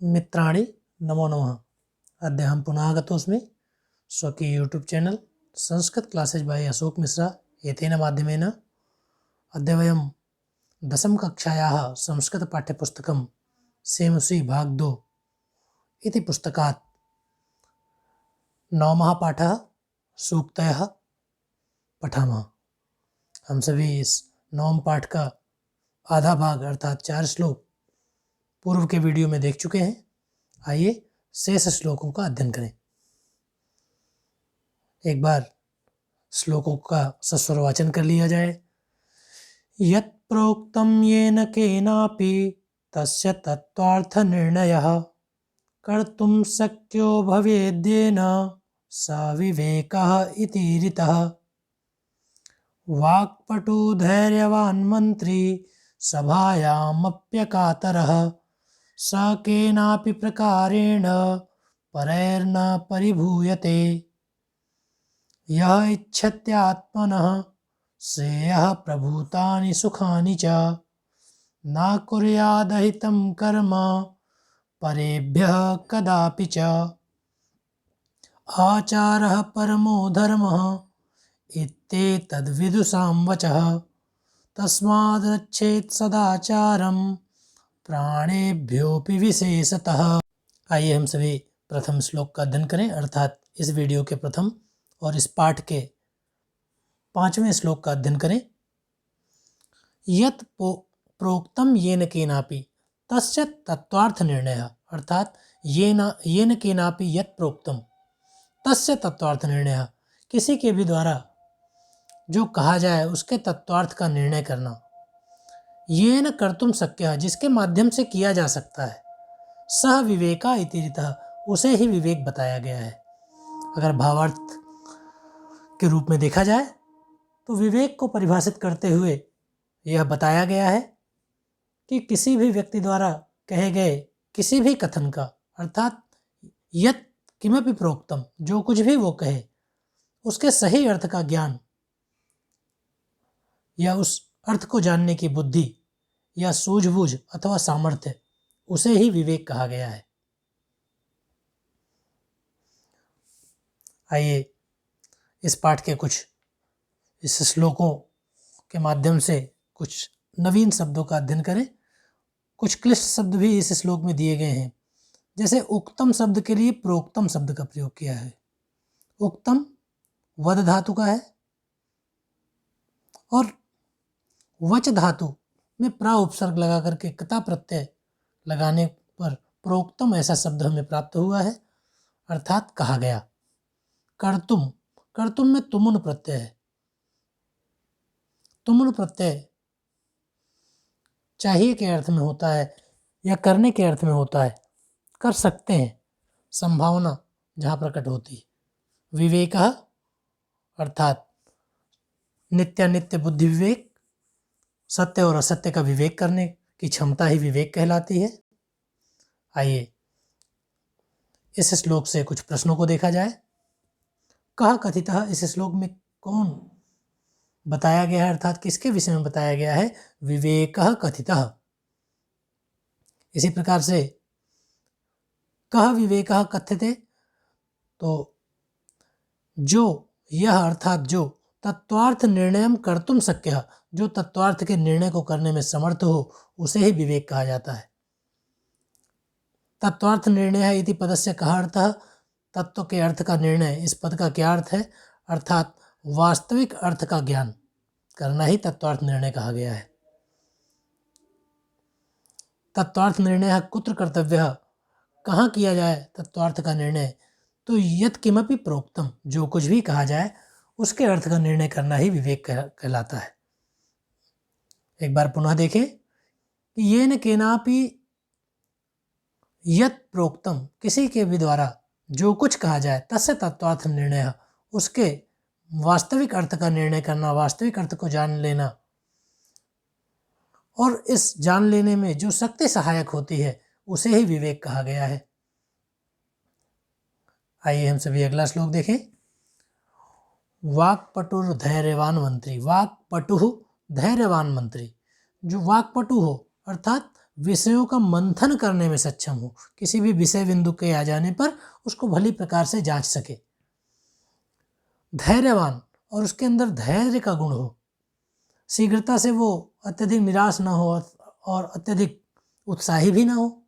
मित्राणि नमो नमः। अद्य अहं पुनः आगतोऽस्मि स्वकीय YouTube channel Sanskrit classes by Ashok Mishra एतेन माध्यमेन अद्य वयं दशमकक्षायाः संस्कृतपाठ्यपुस्तकं सेमसी भाग 2 इति पुस्तकात् नवमः पाठः सूक्तयः पठामः। हम सभी इस नवम पाठ का आधा भाग अर्थात 4 श्लोक पूर्व के वीडियो में देख चुके हैं। आइए शेष श्लोकों का अध्ययन करें। एक बार श्लोकों का सस्वर वाचन कर लिया जाए। यत् प्रोक्तं येन केनापि तस्य तत्त्वार्थ निर्णयः कर्तुं शक्यो भवेद्येन स विवेकः इति ऋतः। वाक्पटु धैर्यवान् मन्त्री सभायामप्यकातरः स केनापि प्रकारेण परैर्न परिभूयते। यः इच्छत्यात्मनः श्रेयः प्रभूतानि सुखानि च न कुर्यादहितं कर्म परेभ्यः कदापि च। आचारः परमो धर्मः इत्येतद्विदुषां वचः तस्माद् रक्षेत् सदाचारं प्राणेभ्योऽपि विशेषतः। आइए हम सभी प्रथम श्लोक का अध्ययन करें अर्थात इस वीडियो के प्रथम और इस पाठ के 5वें श्लोक का अध्ययन करें। यत् प्रोक्तम येन केनापि तस्य तत्त्वार्थ निर्णयः अर्थात येन केनापि यत् प्रोक्तम तस्य तत्त्वार्थ निर्णयः किसी के भी द्वारा जो कहा जाए उसके तत्त्वार्थ का निर्णय करना। येन कर्तुम शक्यः जिसके माध्यम से किया जा सकता है। सह विवेका इति ऋतः उसे ही विवेक बताया गया है। अगर भावार्थ के रूप में देखा जाए तो विवेक को परिभाषित करते हुए यह बताया गया है कि किसी भी व्यक्ति द्वारा कहे गए किसी भी कथन का अर्थात यत् किमपि प्रोक्तम जो कुछ भी वो कहे उसके सही अर्थ का ज्ञान या उस अर्थ को जानने की बुद्धि या सूझबूझ अथवा सामर्थ्य उसे ही विवेक कहा गया है। आइए इस पाठ के कुछ इस श्लोकों के माध्यम से कुछ नवीन शब्दों का अध्ययन करें। कुछ क्लिष्ट शब्द भी इस श्लोक में दिए गए हैं। जैसे उक्तम शब्द के लिए प्रोक्तम शब्द का प्रयोग किया है। उक्तम वद धातु का है और वच धातु में प्रा उपसर्ग लगा करके कता प्रत्यय लगाने पर प्रोक्तम ऐसा शब्द हमें प्राप्त हुआ है अर्थात कहा गया। कर्तुम कर्तुम में तुमुन प्रत्यय है। तुमुन प्रत्यय चाहिए के अर्थ में होता है या करने के अर्थ में होता है, कर सकते हैं, संभावना जहाँ प्रकट होती है। विवेकः अर्थात नित्यानित्य बुद्धि विवेक, सत्य और असत्य का विवेक करने की क्षमता ही विवेक कहलाती है। आइए इस श्लोक से कुछ प्रश्नों को देखा जाए। कह कथितः इस श्लोक में कौन बताया गया है अर्थात किसके विषय में बताया गया है? विवेकः कथितः। इसी प्रकार से कह विवेकः कथ्यते तो जो यह अर्थात जो तत्वार्थ निर्णयम कर्तुम शक्यः जो तत्वार्थ के निर्णय को करने में समर्थ हो उसे ही विवेक कहा जाता है। तत्वार्थ निर्णय इति पदस्य कः अर्थः तत्व के अर्थ का निर्णय इस पद का क्या अर्थ है अर्थात वास्तविक अर्थ का ज्ञान करना ही तत्वार्थ निर्णय कहा गया है। तत्वार्थ निर्णय कुत्र कर्तव्यः कहाँ किया जाए तत्वार्थ का निर्णय तो यत् किमपि प्रोक्तम जो कुछ भी कहा जाए उसके अर्थ का निर्णय करना ही विवेक कहलाता है। एक बार पुनः देखें कि येन केनापि यत् प्रोक्तम किसी के भी द्वारा जो कुछ कहा जाए तस्य तत्वार्थ निर्णय उसके वास्तविक अर्थ का निर्णय करना, वास्तविक अर्थ को जान लेना और इस जान लेने में जो शक्ति सहायक होती है उसे ही विवेक कहा गया है। आइए हम सभी अगला श्लोक देखें। वाक्पटुर धैर्यवान मंत्री। वाक्पटु धैर्यवान मंत्री। जो वाक्पटु हो अर्थात विषयों का मंथन करने में सक्षम हो, किसी भी विषय बिंदु के आ जाने पर उसको भली प्रकार से जांच सके। धैर्यवान, और उसके अंदर धैर्य का गुण हो, शीघ्रता से वो अत्यधिक निराश ना हो और अत्यधिक उत्साही भी ना हो।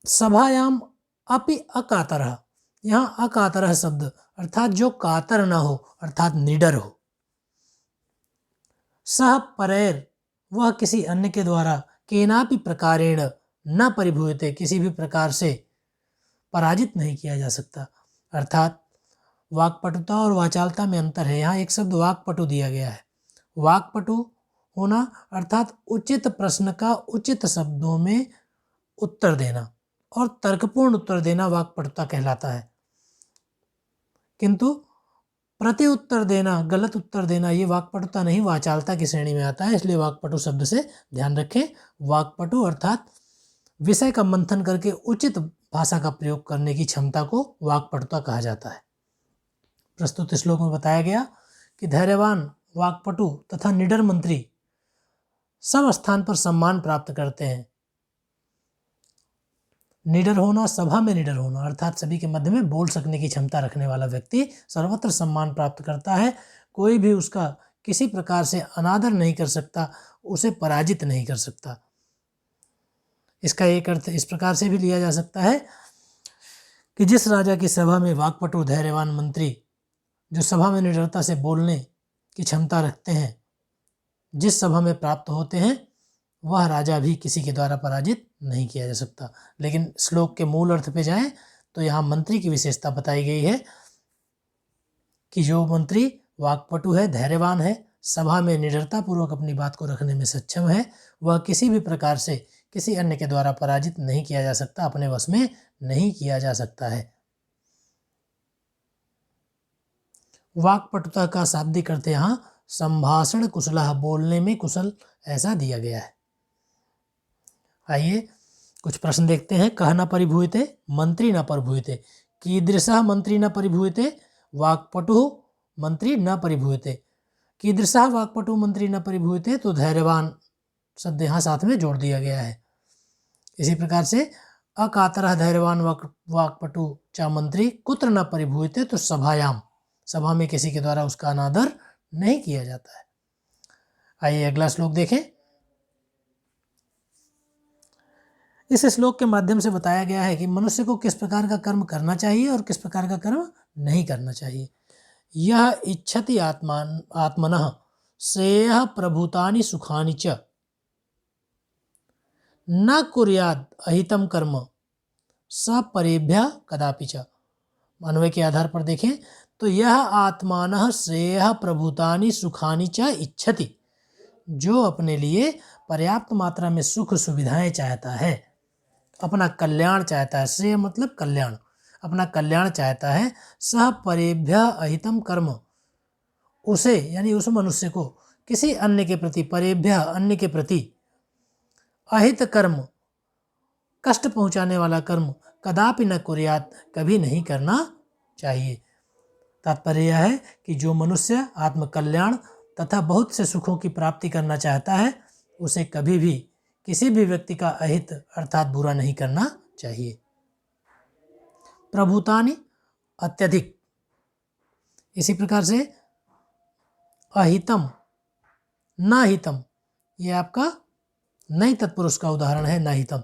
सभायाम अपि अकातरः, यहाँ अकातरः शब्द अर्थात जो कातर ना हो, अर्थात निडर हो। सह परैर, वह किसी अन्य के द्वारा केनापि प्रकारेण न परिभूयते, किसी भी प्रकार से पराजित नहीं किया जा सकता। अर्थात वाक्पटुता और वाचालता में अंतर है। यहाँ एक शब्द वाक्पटु दिया गया है। वाक्पटु होना अर्थात उचित प्रश्न का उचित शब्दों में उत्तर देना और तर्कपूर्ण उत्तर देना वाक्पटुता कहलाता है। किंतु प्रति उत्तर देना, गलत उत्तर देना, ये वाक्पटुता नहीं, वाचालता की श्रेणी में आता है। इसलिए वाक्पटु शब्द से ध्यान रखें। वाक्पटु अर्थात विषय का मंथन करके उचित भाषा का प्रयोग करने की क्षमता को वाक्पटुता कहा जाता है। प्रस्तुत श्लोक में बताया गया कि धैर्यवान, वाक्पटु तथा निडर मंत्री सब स्थान पर सम्मान प्राप्त करते हैं। निडर होना, सभा में निडर होना अर्थात सभी के मध्य में बोल सकने की क्षमता रखने वाला व्यक्ति सर्वत्र सम्मान प्राप्त करता है। कोई भी उसका किसी प्रकार से अनादर नहीं कर सकता, उसे पराजित नहीं कर सकता। इसका एक अर्थ इस प्रकार से भी लिया जा सकता है कि जिस राजा की सभा में वाक्पटु धैर्यवान मंत्री जो सभा में निडरता से बोलने की क्षमता रखते हैं, जिस सभा में प्राप्त होते हैं, वह राजा भी किसी के द्वारा पराजित नहीं किया जा सकता। लेकिन श्लोक के मूल अर्थ पे जाएं तो यहाँ मंत्री की विशेषता बताई गई है कि जो मंत्री वाक्पटु है, धैर्यवान है, सभा में निडरता पूर्वक अपनी बात को रखने में सक्षम है, वह किसी भी प्रकार से किसी अन्य के द्वारा पराजित नहीं किया जा सकता, अपने वश में नहीं किया जा सकता है। वाक्पटुता का शाब्दिक अर्थ यहाँ संभाषण कुशलः, बोलने में कुशल, ऐसा दिया गया है। आइए कुछ प्रश्न देखते हैं। कह न परिभूयते, मंत्री न परिभूयते, कीदृशः मंत्री न परिभूयते, वाक्पटु मंत्री न परिभूयते। कीदृशः वाक्पटु मंत्री न परिभूयते, तो धैर्यवान शब्द यहाँ साथ में जोड़ दिया गया है। इसी प्रकार से अकातरः धैर्यवान वाक्पटु च मंत्री कुत्र न परिभूयते, तो सभायाम, सभा में किसी के द्वारा उसका अनादर नहीं किया जाता है। आइए अगला श्लोक देखें। इस श्लोक के माध्यम से बताया गया है कि मनुष्य को किस प्रकार का कर्म करना चाहिए और किस प्रकार का कर्म नहीं करना चाहिए। यह इच्छति आत्मनः श्रेयः प्रभूतानि सुखानि च न कुर्याद अहितम कर्म स परेभ्यः कदापि च। अन्वय के आधार पर देखें तो यह आत्मानः श्रेयः प्रभूतानि सुखानि च इच्छति, जो अपने लिए पर्याप्त मात्रा में सुख सुविधाएं चाहता है, अपना कल्याण चाहता है, श्रेय मतलब कल्याण, अपना कल्याण चाहता है, सह परेभ्यः अहितम कर्म, उसे यानी उस मनुष्य को किसी अन्य के प्रति, परेभ्यः अन्य के प्रति, अहित कर्म कष्ट पहुंचाने वाला कर्म कदापि न कुर्यात, कभी नहीं करना चाहिए। तात्पर्य यह है कि जो मनुष्य आत्मकल्याण तथा बहुत से सुखों की प्राप्ति करना चाहता है, उसे कभी भी किसी भी व्यक्ति का अहित अर्थात बुरा नहीं करना चाहिए। प्रभूतानि अत्यधिक, इसी प्रकार से अहितम न हितम, ये आपका नहीं तत्पुरुष का उदाहरण है। नाहितम,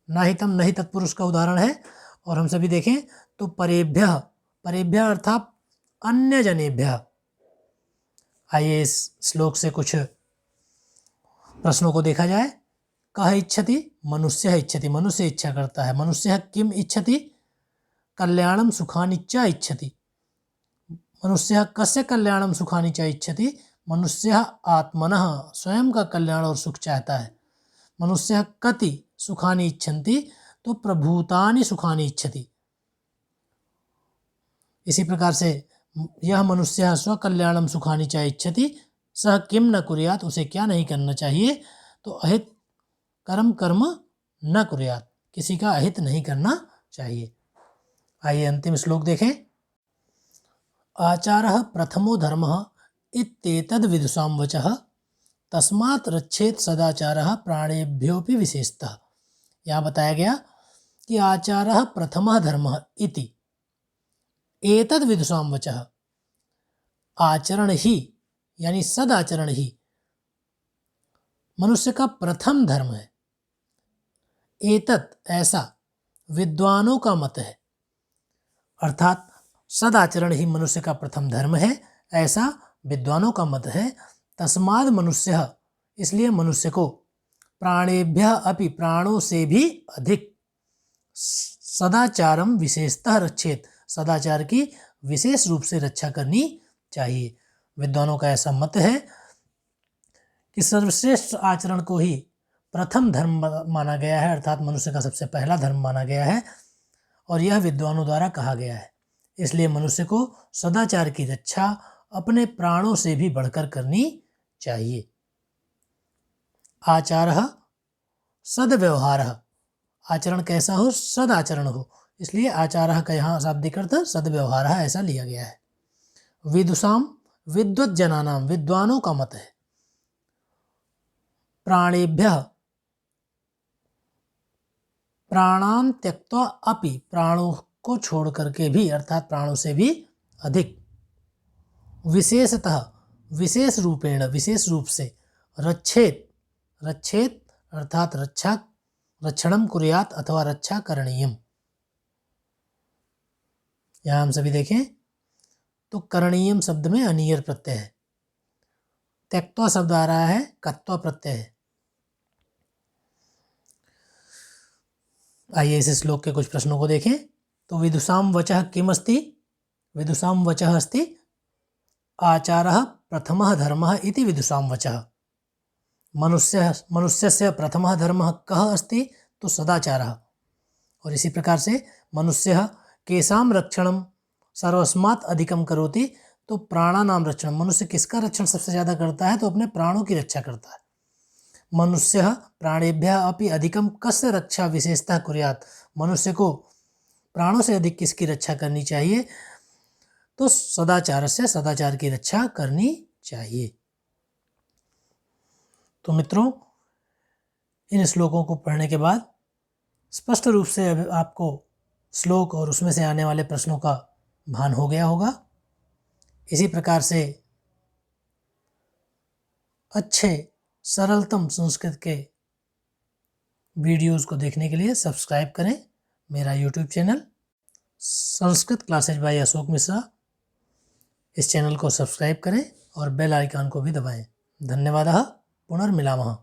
नाहितम नहीं तत्पुरुष का उदाहरण है। और हम सभी देखें तो परेभ्यः, परेभ्यः अर्थात अन्य जनेभ्यः। आइए इस श्लोक से कुछ प्रश्नों को देखा जाए। कह इच्छति, मनुष्य इच्छति, मनुष्य इच्छा करता है। मनुष्य किम इच्छति, कल्याणम सुखानि च इच्छति। मनुष्य कस्य कल्याणम सुखानि च इच्छति, मनुष्य आत्मनः स्वयं का कल्याण और सुख चाहता है। मनुष्य कति सुखानि इच्छन्ति, तो प्रभूतानि सुखानि इच्छति। इसी प्रकार से यह मनुष्य स्वकल्याणम सुखानि च इच्छति, सह किम न कुर्यात, उसे क्या नहीं करना चाहिए, तो अहित कर्म न कुर्यात, किसी का अहित नहीं करना चाहिए। आइए अंतिम श्लोक देखें। आचारः प्रथमो धर्मः इत्येतद् विदुषां वचः तस्मात् रक्षेत सदाचारः प्राणेभ्योऽपि विशेषतः। यहाँ बताया गया कि आचारः प्रथमः धर्मः इति एतद् विदुषां वचः। आचरण ही यानी सदाचरण ही मनुष्य का प्रथम धर्म है। एतत् ऐसा विद्वानों का मत है, अर्थात सदाचरण ही मनुष्य का प्रथम धर्म है, ऐसा विद्वानों का मत है। तस्माद मनुष्य, इसलिए मनुष्य को प्राणेभ्य अपि प्राणों से भी अधिक सदाचारम विशेषतः रक्षेत, सदाचार की विशेष रूप से रक्षा करनी चाहिए। विद्वानों का ऐसा मत है कि सर्वश्रेष्ठ आचरण को ही प्रथम धर्म माना गया है, अर्थात मनुष्य का सबसे पहला धर्म माना गया है और यह विद्वानों द्वारा कहा गया है। इसलिए मनुष्य को सदाचार की रक्षा अपने प्राणों से भी बढ़कर करनी चाहिए। आचारः सद्व्यवहारः, आचरण कैसा हो? सदाचरण हो, इसलिए आचारः का यहाँ शाब्दिक अर्थ सद्व्यवहारः ऐसा लिया गया है। विदुषाम विद्वज्जनानाम, विद्वानों का मत है। प्राणेभ्यः प्राणान त्यक्त्वा अपि, प्राणों को छोड़ करके भी, अर्थात प्राणों से भी अधिक। विशेषतः, विशेष रूपेण, विशेष रूप से। रक्षेत, रक्षेत अर्थात रक्षा, रक्षणम कुर्यात अथवा रक्षा करणीयम। यहाँ हम सभी देखें तो करणीयम शब्द में अनियर प्रत्यय है, त्यक्त्वा शब्द आ रहा है, कत्वा प्रत्यय है। आइए इस श्लोक के कुछ प्रश्नों को देखें। तो विदुषां वचः किम अस्ति? विदुषां वचः अस्ति आचारः प्रथमः धर्मः इति विदुषां वचः। मनुष्यस्य प्रथमः धर्मः कः अस्ति? तो सदाचारः। और इसी प्रकार से मनुष्यः केषां रक्षणं सर्वस्मात् अधिकं करोति? तो प्राणानां रक्षणं। मनुष्य किसका रक्षण सबसे ज़्यादा करता है? तो अपने प्राणों की रक्षा करता है। मनुष्यः प्राणेभ्यः अपि अधिकं कस्य रक्षा विशेषतः कुर्यात्? मनुष्य को प्राणों से अधिक किसकी रक्षा करनी चाहिए? तो सदाचार से, सदाचार की रक्षा करनी चाहिए। तो मित्रों, इन श्लोकों को पढ़ने के बाद स्पष्ट रूप से आपको श्लोक और उसमें से आने वाले प्रश्नों का भान हो गया होगा। इसी प्रकार से अच्छे सरलतम संस्कृत के वीडियोज़ को देखने के लिए सब्सक्राइब करें मेरा YouTube channel Sanskrit classes by Ashok Mishra. इस चैनल को सब्सक्राइब करें और बेल आइकन को भी दबाएं। धन्यवादः। पुनर्मिलामः।